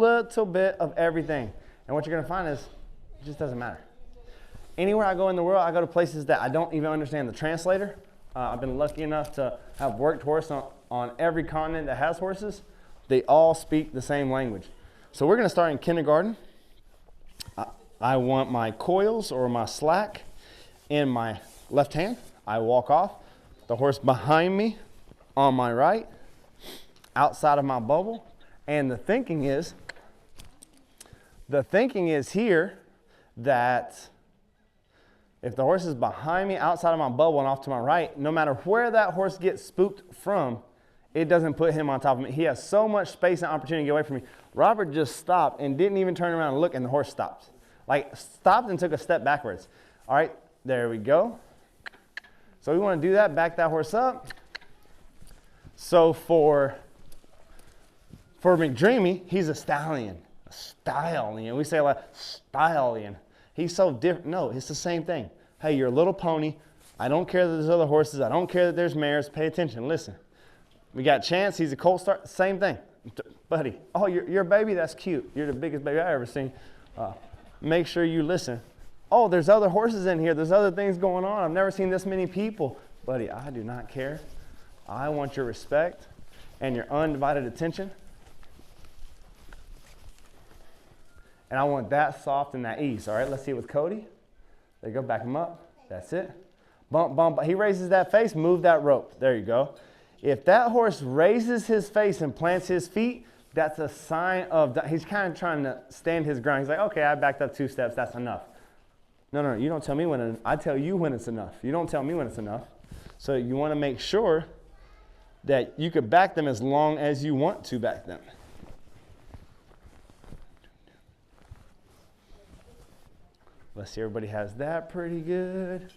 little bit of everything. And what you're going to find is it just doesn't matter. Anywhere I go in the world, I go to places that I don't even understand the translator. I've been lucky enough to have worked horse on every continent that has horses. They all speak the same language. So we're going to start in kindergarten. I want my coils or my slack in my left hand. I walk off. The horse behind me on my right, outside of my bubble. And the thinking is here that if the horse is behind me, outside of my bubble and off to my right, no matter where that horse gets spooked from, it doesn't put him on top of me. He has so much space and opportunity to get away from me. Robert just stopped and didn't even turn around and look, and the horse stopped. Like, stopped and took a step backwards. All right, there we go. So we want to do that, back that horse up. So for McDreamy, he's a stallion. A stallion. We say a lot, stallion. He's so different. No, it's the same thing. Hey, you're a little pony. I don't care that there's other horses. I don't care that there's mares. Pay attention. Listen. We got Chance. He's a colt start. Same thing. Buddy. Oh, you're a baby? That's cute. You're the biggest baby I've ever seen. Make sure you listen. Oh, there's other horses in here. There's other things going on. I've never seen this many people. Buddy, I do not care. I want your respect and your undivided attention. And I want that soft and that ease. All right, let's see it with Cody. There you go, back him up. That's it. Bump, bump. He raises that face, move that rope. There you go. If that horse raises his face and plants his feet, that's a sign of, he's kind of trying to stand his ground. He's like, okay, I backed up 2 steps, that's enough. No, you don't tell me when, I tell you when it's enough. You don't tell me when it's enough. So you want to make sure that you could back them as long as you want to back them. Let's see, everybody has that pretty good.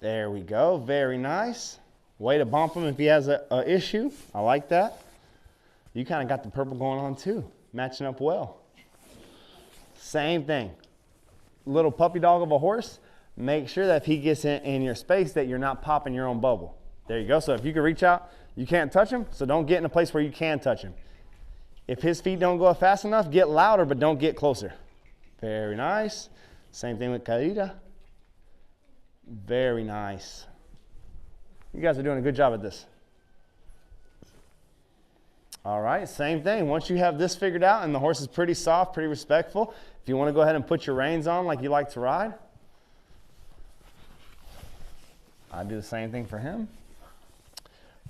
There we go, very nice. Way to bump him if he has a issue. I like that. You kind of got the purple going on too, matching up well. Same thing. Little puppy dog of a horse, make sure that if he gets in your space that you're not popping your own bubble. There you go, so if you can reach out, you can't touch him, so don't get in a place where you can touch him. If his feet don't go fast enough, get louder, but don't get closer. Very nice. Same thing with Carita. Very nice. You guys are doing a good job at this. All right, same thing. Once you have this figured out and the horse is pretty soft, pretty respectful, if you want to go ahead and put your reins on like you like to ride, I do the same thing for him.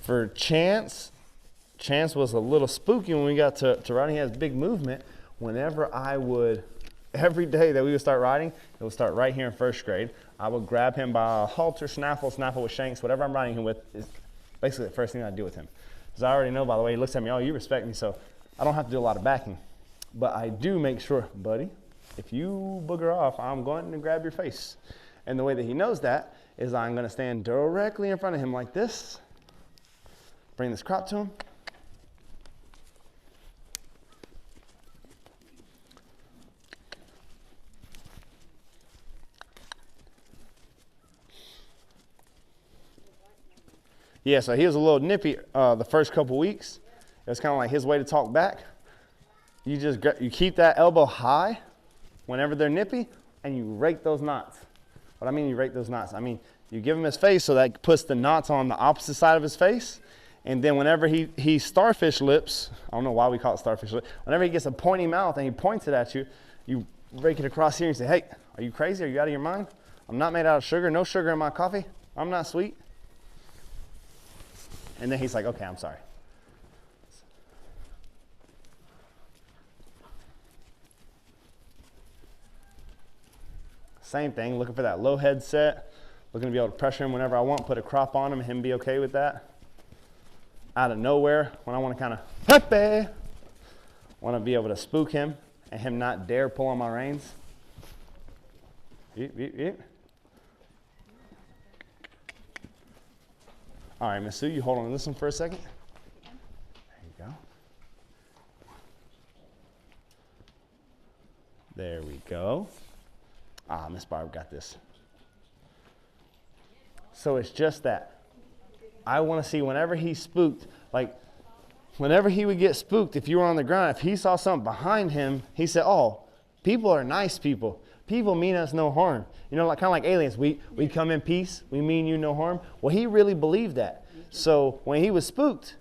For Chance was a little spooky when we got to riding. He has big movement. Whenever I would, every day that we would start riding, it would start right here in first grade. I would grab him by a halter, snaffle with shanks, whatever I'm riding him with is basically the first thing I do with him. Because I already know by the way he looks at me, oh, you respect me, so I don't have to do a lot of backing. But I do make sure, buddy, if you booger off, I'm going to grab your face. And the way that he knows that is I'm going to stand directly in front of him like this, bring this crop to him. Yeah, so he was a little nippy the first couple weeks. It was kind of like his way to talk back. You keep that elbow high whenever they're nippy, and you rake those knots. What I mean you rake those knots? I mean you give him his face so that puts the knots on the opposite side of his face, and then whenever he starfish lips, I don't know why we call it starfish lips, whenever he gets a pointy mouth and he points it at you, you rake it across here and say, hey, are you crazy? Are you out of your mind? I'm not made out of sugar. No sugar in my coffee. I'm not sweet. And then he's like, okay, I'm sorry. Same thing, looking for that low head set, looking to be able to pressure him whenever I want, put a crop on him and him be okay with that. Out of nowhere, when I want to kind of, want to be able to spook him and him not dare pull on my reins. Yeep, yeep, yeep. All right, Miss Sue, you hold on to this one for a second. There you go. There we go. Miss Barb got this. So it's just that. I want to see whenever he's spooked, like whenever he would get spooked, if you were on the ground, if he saw something behind him, he said, oh, people are nice people. People mean us no harm. You know, like kind of like aliens. We come in peace. We mean you no harm. Well, he really believed that. So when he was spooked,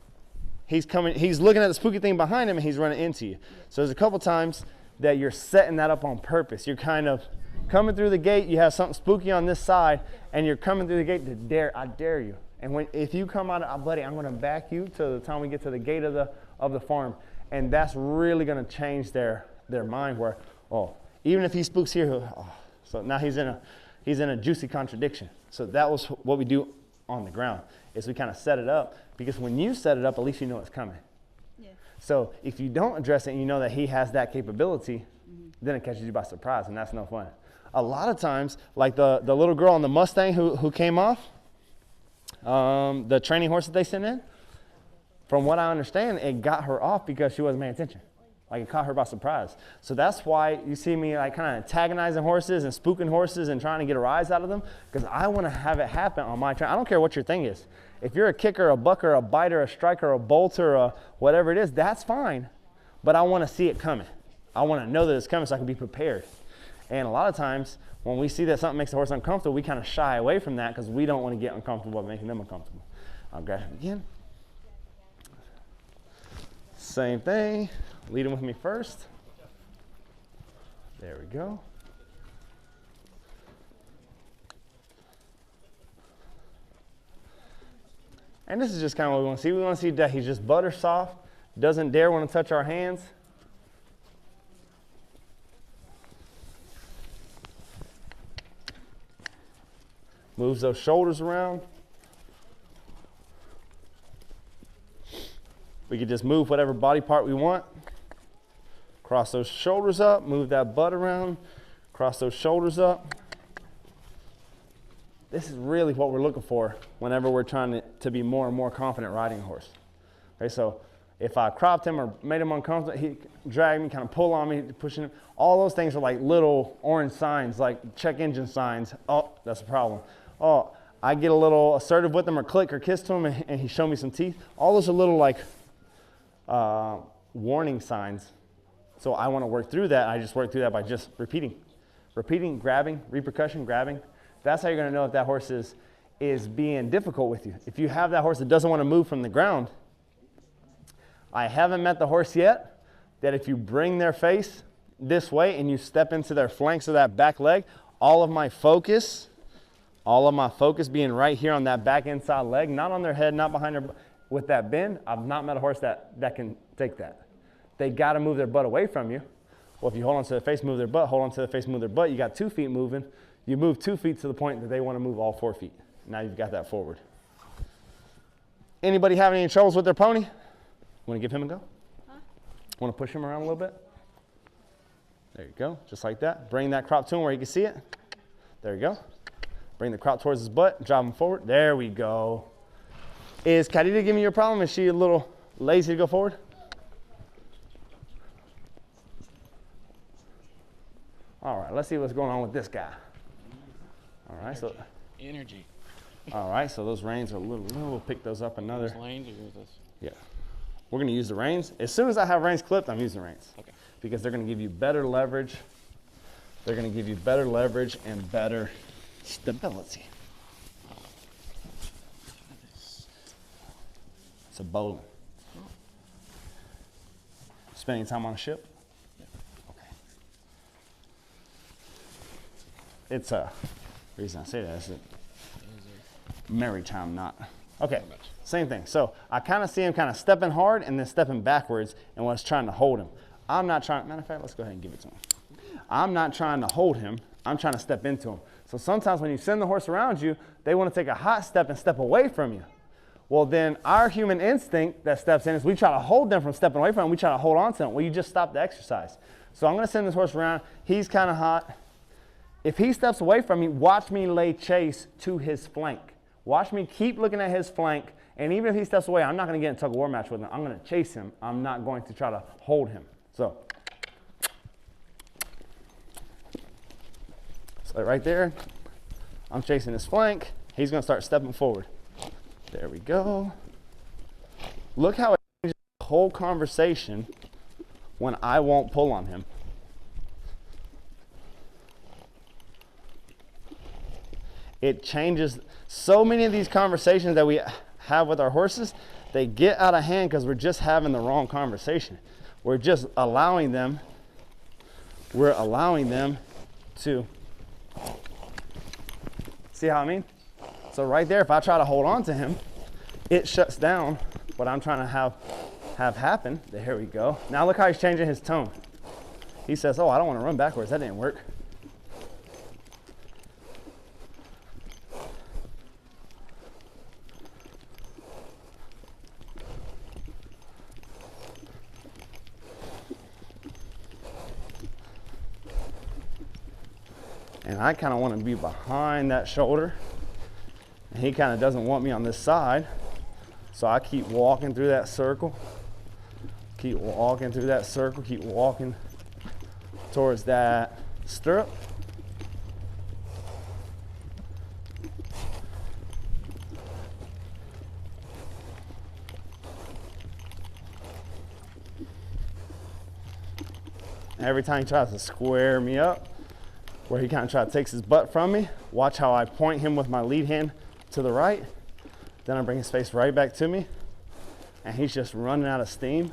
he's looking at the spooky thing behind him and he's running into you. So there's a couple times that you're setting that up on purpose. You're kind of coming through the gate. You have something spooky on this side and you're coming through the gate to I dare you. And if you come out, buddy, I'm going to back you to the time we get to the gate of the farm. And that's really going to change their mind where, oh, even if he spooks here, so now he's in a juicy contradiction. So that was what we do on the ground, is we kind of set it up, because when you set it up, at least you know it's coming. Yeah. So if you don't address it and you know that he has that capability, then it catches you by surprise, and that's no fun. A lot of times, like the little girl on the Mustang who came off, the training horse that they sent in, from what I understand, it got her off because she wasn't paying attention. Like it caught her by surprise. So that's why you see me like kind of antagonizing horses and spooking horses and trying to get a rise out of them, because I want to have it happen on my train. I don't care what your thing is. If you're a kicker, a bucker, a biter, a striker, a bolter, or whatever it is, that's fine. But I want to see it coming. I want to know that it's coming so I can be prepared. And a lot of times when we see that something makes the horse uncomfortable, we kind of shy away from that because we don't want to get uncomfortable by making them uncomfortable. I'll grab him again. Same thing. Lead him with me first. There we go. And this is just kind of what we want to see. We want to see that he's just butter soft, doesn't dare want to touch our hands. Moves those shoulders around. We could just move whatever body part we want. Cross those shoulders up, move that butt around, cross those shoulders up. This is really what we're looking for whenever we're trying to be more and more confident riding a horse. Okay, so if I cropped him or made him uncomfortable, he dragged me, kind of pull on me, pushing him. All those things are like little orange signs, like check engine signs. Oh, that's a problem. Oh, I get a little assertive with him or click or kiss to him and he showed me some teeth. All those are little like warning signs. So I want to work through that. I just work through that by just repeating, grabbing, repercussion, grabbing. That's how you're going to know if that horse is being difficult with you. If you have that horse that doesn't want to move from the ground, I haven't met the horse yet that if you bring their face this way and you step into their flanks of that back leg, all of my focus being right here on that back inside leg, not on their head, not behind their, with that bend, I've not met a horse that can take that. They got to move their butt away from you. Well, if you hold on to their face, move their butt, hold on to their face, move their butt, you got 2 feet moving. You move 2 feet to the point that they want to move all 4 feet. Now you've got that forward. Anybody having any troubles with their pony? Want to give him a go? Huh? Want to push him around a little bit? There you go, just like that. Bring that crop to him where you can see it. There you go. Bring the crop towards his butt, drive him forward. There we go. Is Carita giving you a problem? Is she a little lazy to go forward? All right, let's see what's going on with this guy. All right, so energy. All right, so those reins are a little. We'll pick those up another. Yeah, we're going to use the reins. As soon as I have reins clipped, I'm using reins. Okay. Because they're going to give you better leverage. They're going to give you better leverage and better stability. It's a bowling. Spending time on a ship? Yeah. Okay. It's a, reason I say that is it maritime knot. Okay, same thing. So I kind of see him kind of stepping hard and then stepping backwards and was trying to hold him. I'm not trying, matter of fact, let's go ahead and give it to him. I'm not trying to hold him. I'm trying to step into him. So sometimes when you send the horse around you, they want to take a hot step and step away from you. Well, then our human instinct that steps in is we try to hold them from stepping away from them. We try to hold on to them. Well, you just stop the exercise. So I'm going to send this horse around. He's kind of hot. If he steps away from me, watch me lay chase to his flank. Watch me keep looking at his flank. And even if he steps away, I'm not going to get in a tug of war match with him. I'm going to chase him. I'm not going to try to hold him. So right there, I'm chasing his flank. He's going to start stepping forward. There we go. Look how it changes the whole conversation when I won't pull on him. It changes so many of these conversations that we have with our horses. They get out of hand because we're just having the wrong conversation. We're just allowing them, to, see how I mean? So right there, if I try to hold on to him, it shuts down what I'm trying to have happen. There we go. Now look how he's changing his tone. He says, oh, I don't want to run backwards. That didn't work. And I kind of want to be behind that shoulder. And he kind of doesn't want me on this side. So I keep walking through that circle. Keep walking through that circle. Keep walking towards that stirrup. Every time he tries to square me up, where he kind of takes his butt from me, watch how I point him with my lead hand to the right. Then I bring his face right back to me, and he's just running out of steam.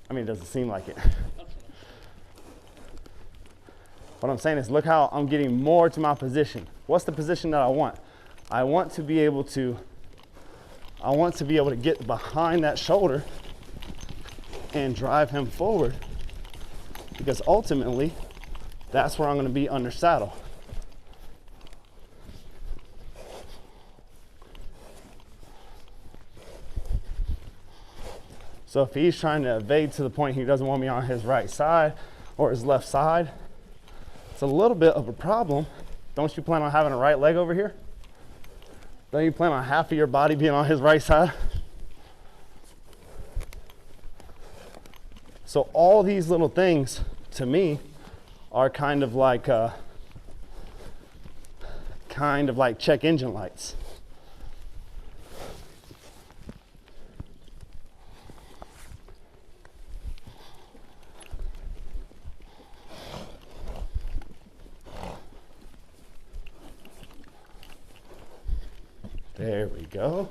I mean, it doesn't seem like it. What I'm saying is, look how I'm getting more to my position. What's the position that I want? I want to be able to get behind that shoulder and drive him forward, because ultimately, that's where I'm going to be under saddle. So if he's trying to evade to the point he doesn't want me on his right side or his left side, it's a little bit of a problem. Don't you plan on having a right leg over here? Don't you plan on half of your body being on his right side? So all these little things, to me, are kind of like check engine lights. There we go.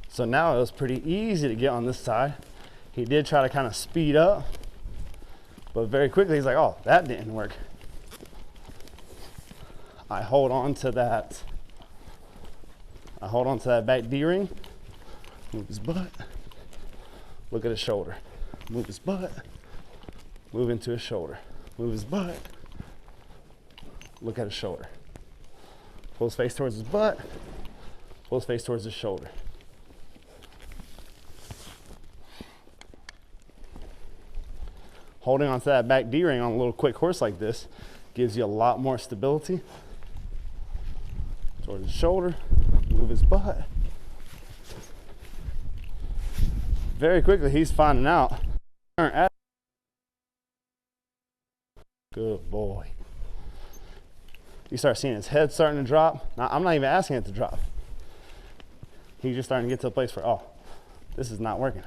So now it was pretty easy to get on this side. He did try to kind of speed up, but very quickly he's like, oh, that didn't work. I hold on to that back D ring, move his butt, look at his shoulder, move his butt, move into his shoulder, move his butt, look at his shoulder, pull his face towards his butt, pull his face towards his shoulder. Holding onto that back D ring on a little quick horse like this gives you a lot more stability. Towards his shoulder, move his butt. Very quickly, he's finding out. Good boy. You start seeing his head starting to drop. Now, I'm not even asking it to drop. He's just starting to get to a place where, oh, this is not working.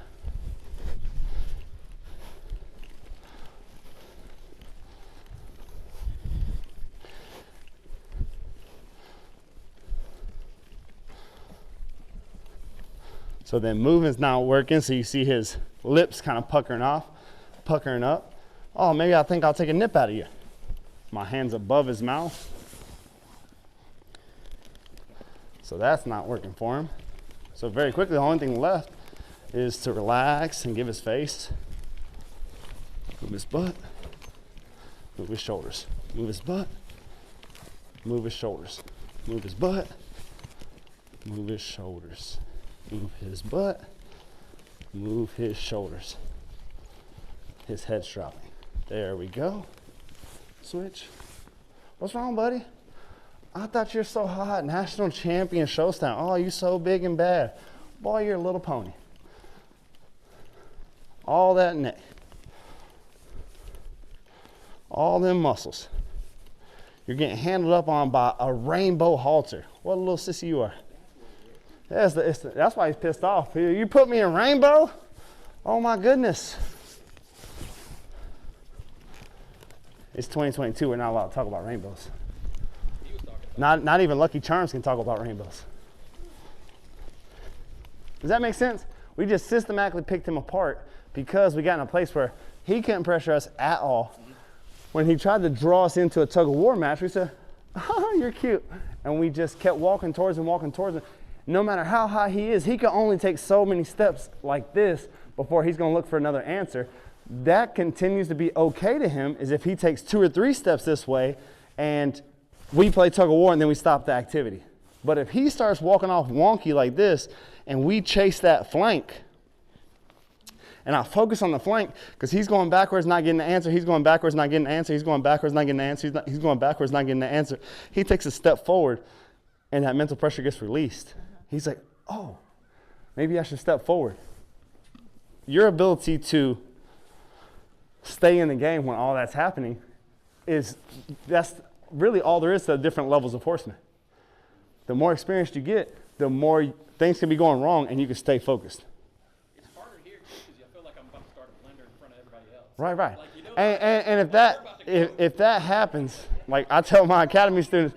So then movement's not working, so you see his lips kind of puckering up. Oh, maybe I think I'll take a nip out of you. My hand's above his mouth. So that's not working for him. So very quickly, the only thing left is to relax and give his face. Move his butt, move his shoulders. Move his butt, move his shoulders. Move his butt, move his shoulders. Move his butt, move his shoulders. His head's dropping. There we go. Switch. What's wrong, buddy? I thought you're so hot, national champion, showstime. Oh, you so big and bad. Boy, you're a little pony. All that neck. All them muscles. You're getting handled up on by a rainbow halter. What a little sissy you are. That's why he's pissed off. You put me in rainbow? Oh my goodness. It's 2022, we're not allowed to talk about rainbows. Not even Lucky Charms can talk about rainbows. Does that make sense? We just systematically picked him apart because we got in a place where he couldn't pressure us at all. When he tried to draw us into a tug of war match, we said, oh, you're cute. And we just kept walking towards him. No matter how high he is, he can only take so many steps like this before he's going to look for another answer. That continues to be okay to him is if he takes 2 or 3 steps this way and we play tug of war and then we stop the activity. But if he starts walking off wonky like this and we chase that flank, and I focus on the flank because he's going backwards, not getting the answer. He's going backwards, not getting the answer. He's going backwards, not getting the answer. He's going backwards, not getting the answer. He takes a step forward and that mental pressure gets released. He's like, oh, maybe I should step forward. Your ability to stay in the game when all that's happening that's really all there is to different levels of horsemen. The more experienced you get, the more things can be going wrong and you can stay focused. It's harder here because I feel like I'm about to start a blender in front of everybody else. Right. Like, you know, and if that happens, like I tell my academy students,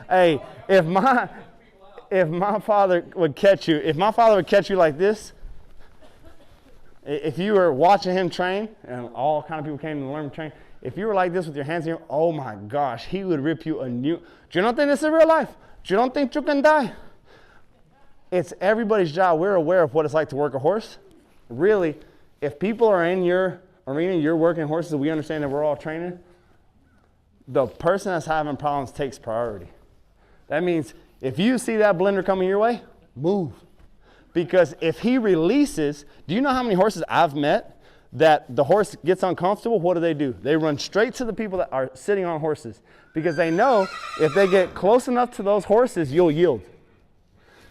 hey, if my father would catch you like this, if you were watching him train, and all kind of people came to learn to train, if you were like this with your hands in your, oh my gosh, he would rip you a new. Do you not think this is real life? Do you don't think you can die? It's everybody's job. We're aware of what it's like to work a horse. Really, if people are in your arena, you're working horses, we understand that we're all training, the person that's having problems takes priority. That means if you see that blender coming your way, move. Because if he releases, do you know how many horses I've met that the horse gets uncomfortable? What do? They run straight to the people that are sitting on horses because they know if they get close enough to those horses, you'll yield.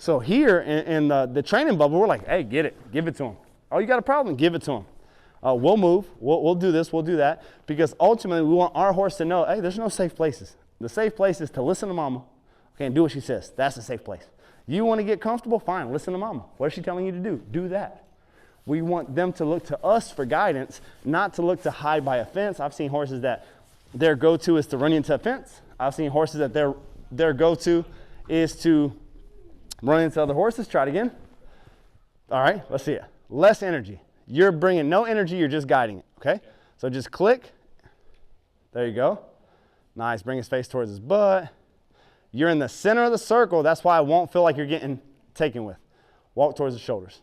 So here in the training bubble, we're like, hey, get it, give it to him. Oh, you got a problem? Give it to him. We'll move, we'll do this, we'll do that, because ultimately we want our horse to know, hey, there's no safe places. The safe place is to listen to mama, okay, and do what she says. That's a safe place. You want to get comfortable? Fine, listen to mama. What is she telling you to do? Do that. We want them to look to us for guidance, not to look to hide by a fence. I've seen horses that their go-to is to run into a fence. I've seen horses that their go-to is to run into other horses. Try it again. All right, let's see it. Less energy. You're bringing no energy, you're just guiding it, okay? So just click. There you go. Nice, bring his face towards his butt. You're in the center of the circle. That's why I won't feel like you're getting taken with. Walk towards the shoulders.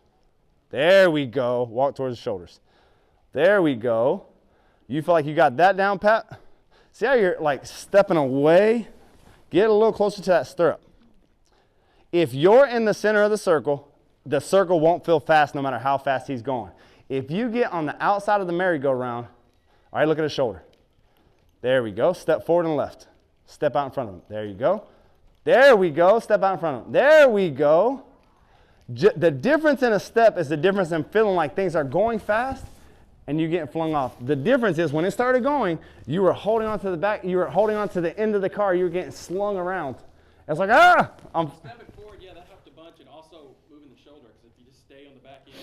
There we go. Walk towards the shoulders. There we go. You feel like you got that down pat? See how you're like stepping away? Get a little closer to that stirrup. If you're in the center of the circle won't feel fast no matter how fast he's going. If you get on the outside of the merry-go-round, all right, look at his shoulder. There we go. Step forward and left. Step out in front of him. There you go. There we go. Step out in front of him. There we go. The difference in a step is the difference in feeling like things are going fast and you getting flung off. The difference is when it started going, you were holding on to the back, you were holding on to the end of the car, you were getting slung around. It's like, Stepping forward, yeah, that helped a bunch, and also moving the shoulder, because if you just stay on the back end,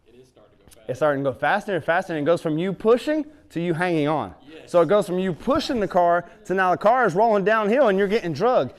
it is starting to go fast. It's starting to go faster and faster, and it goes from you pushing to you hanging on. Yes. So it goes from you pushing the car to now the car is rolling downhill and you're getting drugged.